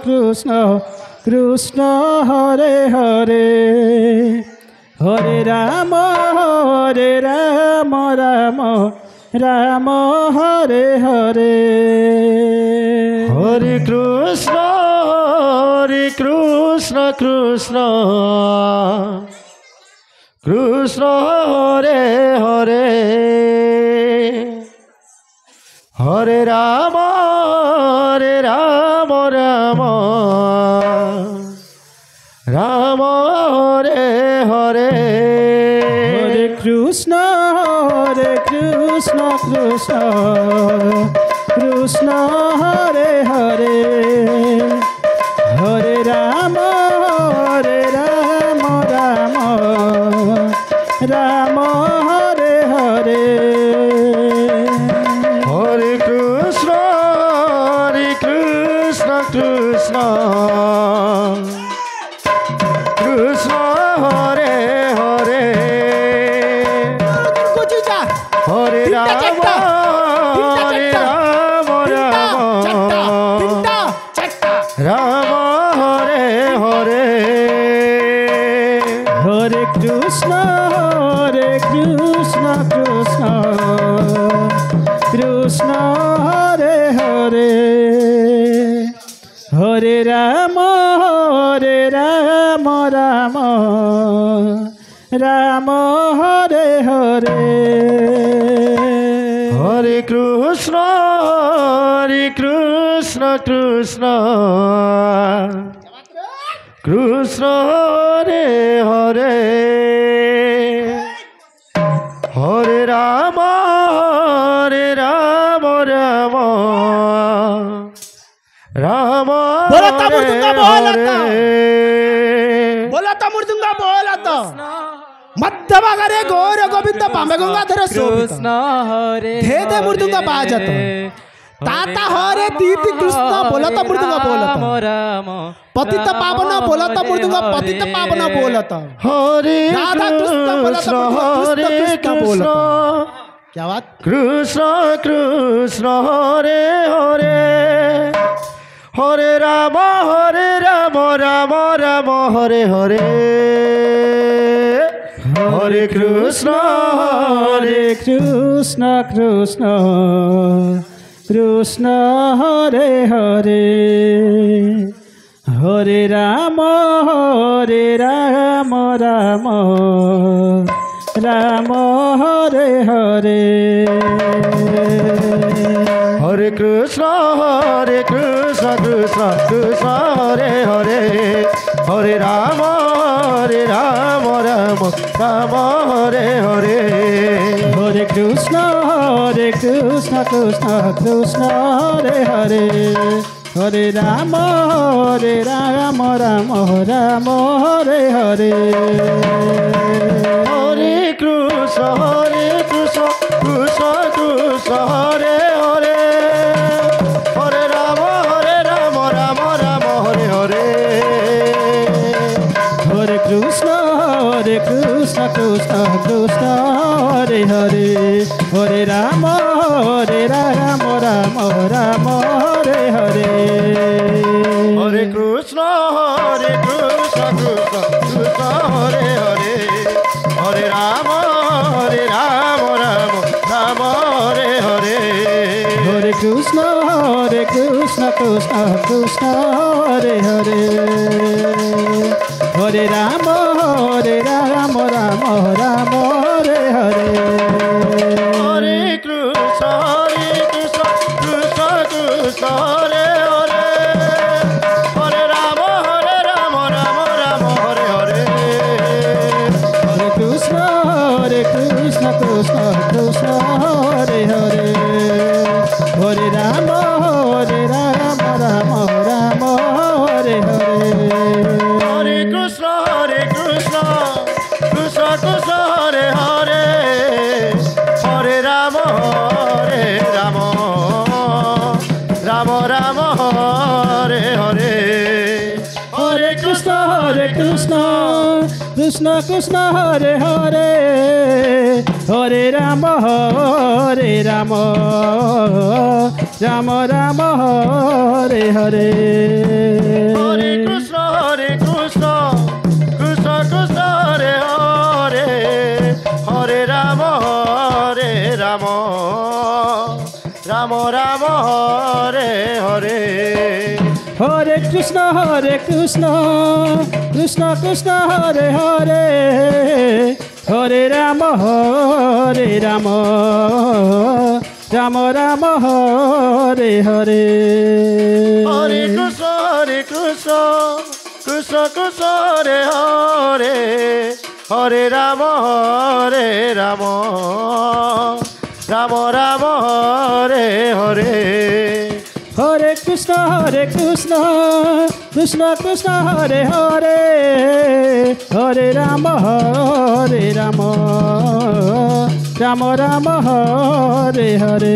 Krishna Krishna Hare Hare Hare Rama Rama Rama Hare Hare Hare Krishna Krishna Krishna Hare Hare Hare Rama Rama Rama Hare Hare Hare Krishna Krishna Krishna Hare Hare Hare Rama Rama Rama Hare Hare Hare Krishna Krishna Krishna Hare Hare Hare Rama Rama Hare Hare Hare Krishna Krishna Krishna Hare Hare Hare Rama Rama Hare Hare Hare Krishna Krishna Krishna Hare Hare Hare Rama Rama बोलता मुर्दुंगा बोलता Hare बोलता मुर्दुंगा बोलता मध्य भागारे गौर गोविंद पामे गंगाधर कृष्ण हरे धे दे मुर्दुंगा बाजत ताता हरे दीप्ति कृष्ण बोलता मुर्दुंगा बोलता राम पतित पावन बोलता मुर्दुंगा पतित पावन बोलता Hare राधा कृष्ण बोलता Hare कृष्ण बोलता Krishna क्या बात Krishna Krishna Hare Hare Hare Rama Rama Rama Hare Hare Hare Krishna Krishna Krishna Hare Hare Hare Rama Rama Rama Hare Hare Hare Krishna Krishna Krishna Hare Hare Hare Rama Rama Rama Hare Hare Hare Krishna Krishna Krishna Hare Hare Hare Rama Rama Rama Hare Hare Hare Krishna Krishna Krishna Hare Hare Hare Rama Rama Hare Hare Hare Krishna Krishna Krishna Hare Hare Hare Rama Rama Hare Hare Hare Krishna Krishna Krishna Hare Hare Hare Rama Rama Hare Hare Hare Krishna Krishna Krishna Hare Hare Hare Rama Rama Hare Hare Hare Krishna Krishna Krishna Hare Hare Hare Rama Rama Hare Hare Hare Krishna Krishna Krishna Hare Hare Hare Rama Rama Hare Hare Hare Krishna Krishna Krishna Hare Hare Hare Rama Rama Hare Hare Hare Krishna Krishna Hare Hare Hare Rama Ram Ram Hare Hare Hare Krishna Krishna Krishna Hare Hare Hare Ram Ram Ram Hare Hare Hare Krishna Krishna Krishna Hare Hare Hare Ram Ram Ram Hare Hare Hare Krishna Krishna Krishna Hare Hare Hare Ram Ram Ram Hare Hare Hare Krishna Krishna Krishna Hare Hare Hare Ram Ram Ram Hare Hare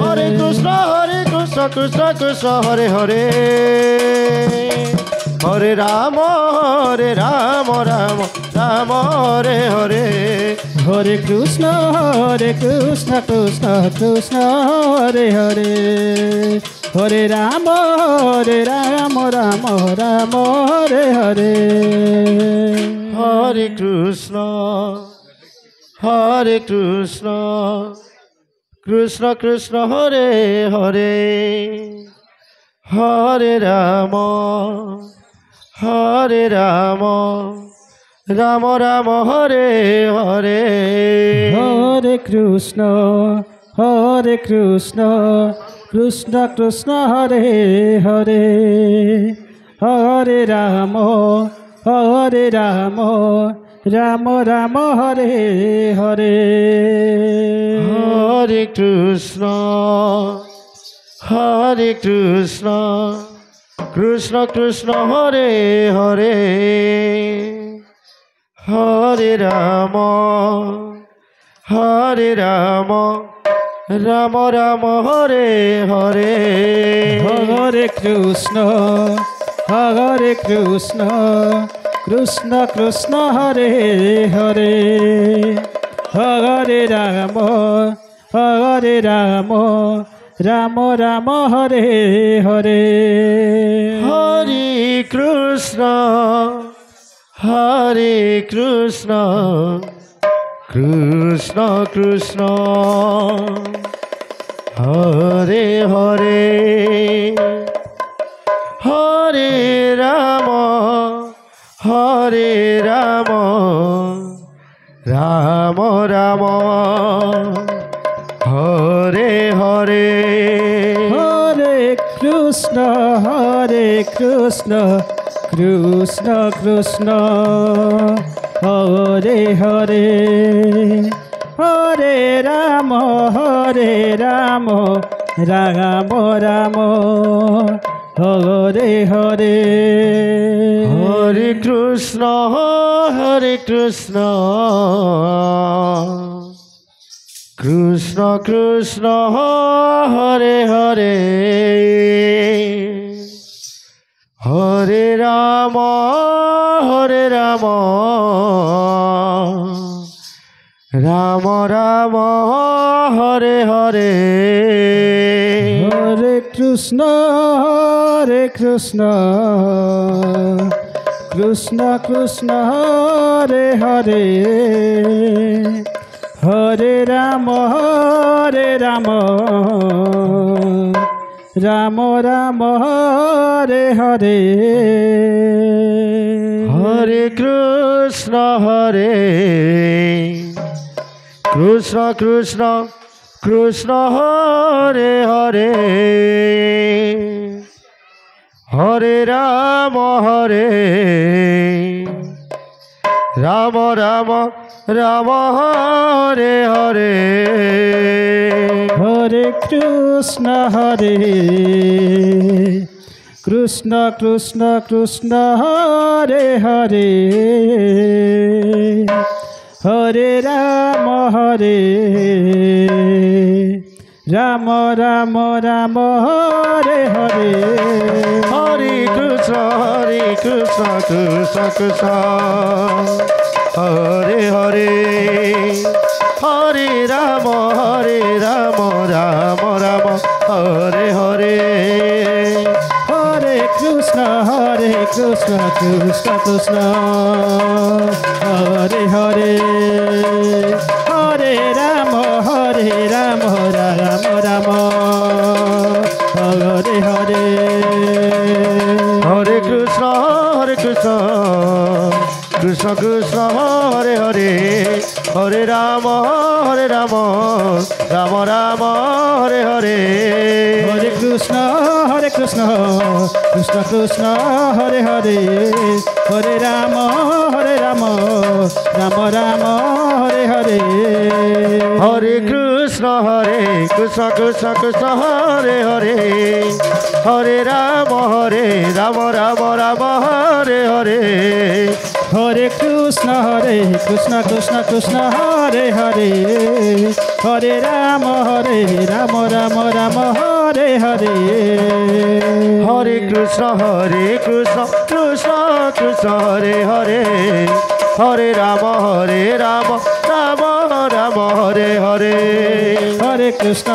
Hare Krishna Krishna Krishna Hare Hare Hare Ram Ram Ram Hare Hare Hare Krishna Krishna Krishna Hare Hare Hare Ram Ram Ram Hare Hare Hare Krishna Krishna Krishna Hare Hare Hare Ram Ram Ram Hare Hare Hare Krishna Krishna Krishna Hare Hare Hare Ram Ram Ram Hare Hare Hare Krishna Krishna Krishna Hare Hare Hare Ram Ram Ram Hare Hare Hare Krishna Krishna Krishna Hare Hare Hare Ram Ram Ram Hare Hare Hare Krishna Krishna Krishna Hare Hare Hare Ram Ram Ram Hare Hare Hare Krishna Krishna Krishna Hare Hare Hare Ram Ram Ram Hare Hare Hare Krishna Krishna Krishna Hare Hare Hare Ram Ram Ram Hare Hare Hare Krishna Krishna Krishna Hare Hare Hare Ram Ram Ram Hare Hare Hare Krishna Krishna Krishna Hare Hare Hare Ram Ram Ram Hare Hare Hare Krishna Krishna Krishna Hare Hare Hare Ram Ram Ram Hare Hare Hare Krishna Krishna Krishna Hare Hare Hare Ram Ram Ram Hare Hare Hare Krishna Krishna Krishna Hare Hare Hare Ram Ram Ram Hare Hare Hare Krishna Krishna Krishna Hare Hare Hare Ram Ram Ram Hare Hare Hare Krishna Krishna Krishna Hare Hare Hare Ram Ram Ram Hare Hare Hare Krishna Krishna Krishna Hare Hare Hare Ram Ram Hare Hare Hare Krishna Krishna Krishna Hare Hare Hare Ram Ram Hare Hare Hare Krishna Krishna Krishna Hare Hare Hare Ram Ram Ram Hare Hare Hare Krishna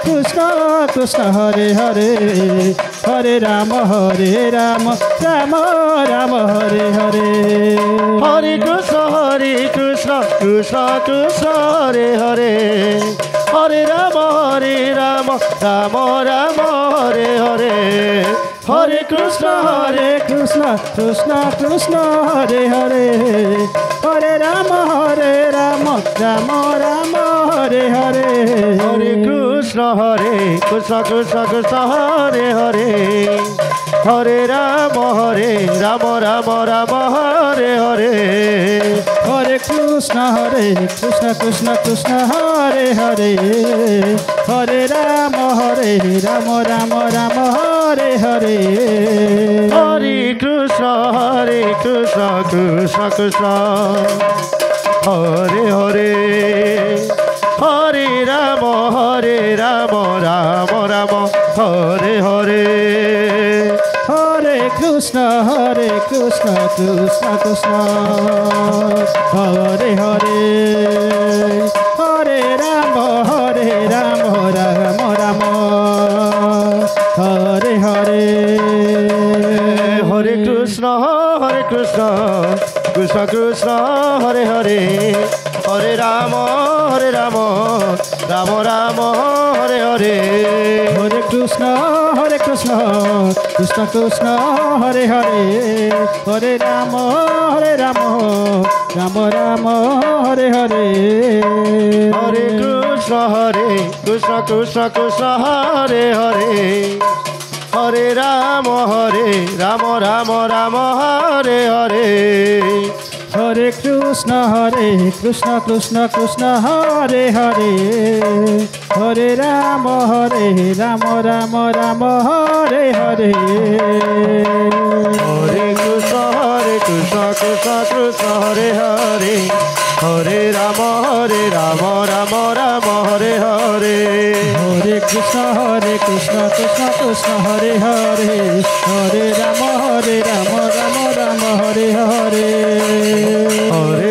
Krishna Krishna Hare Hare Hare Ram Ram Ram Hare Hare Hare Krishna Krishna Krishna Hare Hare Hare Ram Ram Ram Hare Hare Hare Krishna Krishna Krishna Hare Hare Hare Ram Ram Ram Hare Hare Hare Krishna Krishna Krishna Hare Hare Hare Ram Ram Hare Hare Hare Krishna Krishna Krishna Hare Hare Hare Ram Ram Hare Hare Hare Krishna Krishna Krishna Hare Hare Hare Ram Ram Ram Hare Hare Hare Krishna Krishna Krishna Hare Hare Hare Ram Ram Ram Hare Hare Hare Krishna Krishna Krishna Hare Hare Hare Ram Ram Ram Hare Hare Hare Krishna Krishna Krishna Hare Hare Hare Ram Ram Ram Hare Hare Hare Krishna Krishna Hare Hare Hare Ram Ram Hare Hare Hare Krishna Krishna Krishna Hare Hare Hare Ram Ram Ram Hare Hare Hare Krishna Krishna Krishna Hare Hare Hare Ram Ram Ram Hare Hare Hare Krishna Krishna Krishna Hare Hare Hare Ram Ram Ram Hare Hare Hare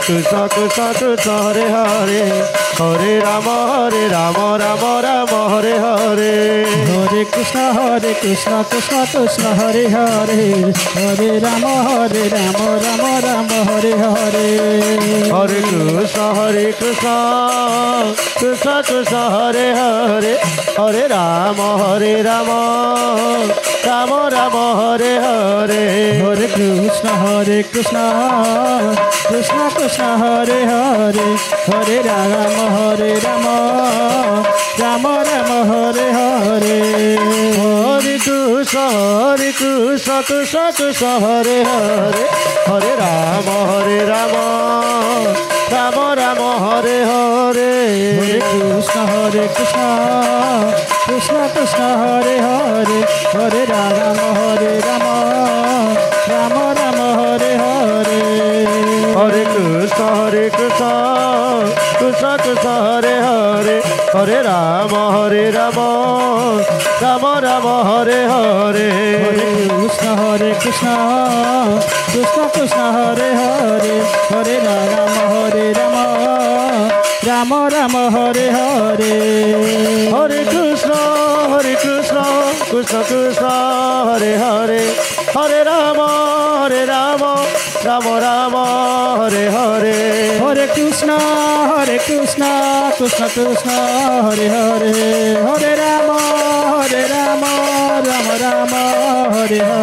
Krishna Krishna Hare Hare Hare Ram Ram Hare Hare Hare Krishna Krishna Krishna Hare Hare Hare Ram Ram Hare Hare Hare Krishna Krishna Hare Hare Hare Ram Ram Ram Hare Hare Hare Krishna Krishna Krishna Hare Hare Hare Ram Ram Ram Hare Hare Hare Krishna Krishna Hare Hare Hare Ram Ram Hare Hare Hare Krishna Krishna Krishna Hare Hare Hare Ram Ram Ram Hare Hare Hare Krishna Krishna Hare Hare Hare Ram Ram Hare Hare Hare Krishna Krishna Krishna Krishna Hare Hare Hare Ram Ram Ram Hare Hare Hare Krishna Krishna Krishna Hare Hare Hare Ram Ram Ram Hare Hare Hare Krishna Krishna Krishna Hare Hare Hare Ram Ram Ram Hare Hare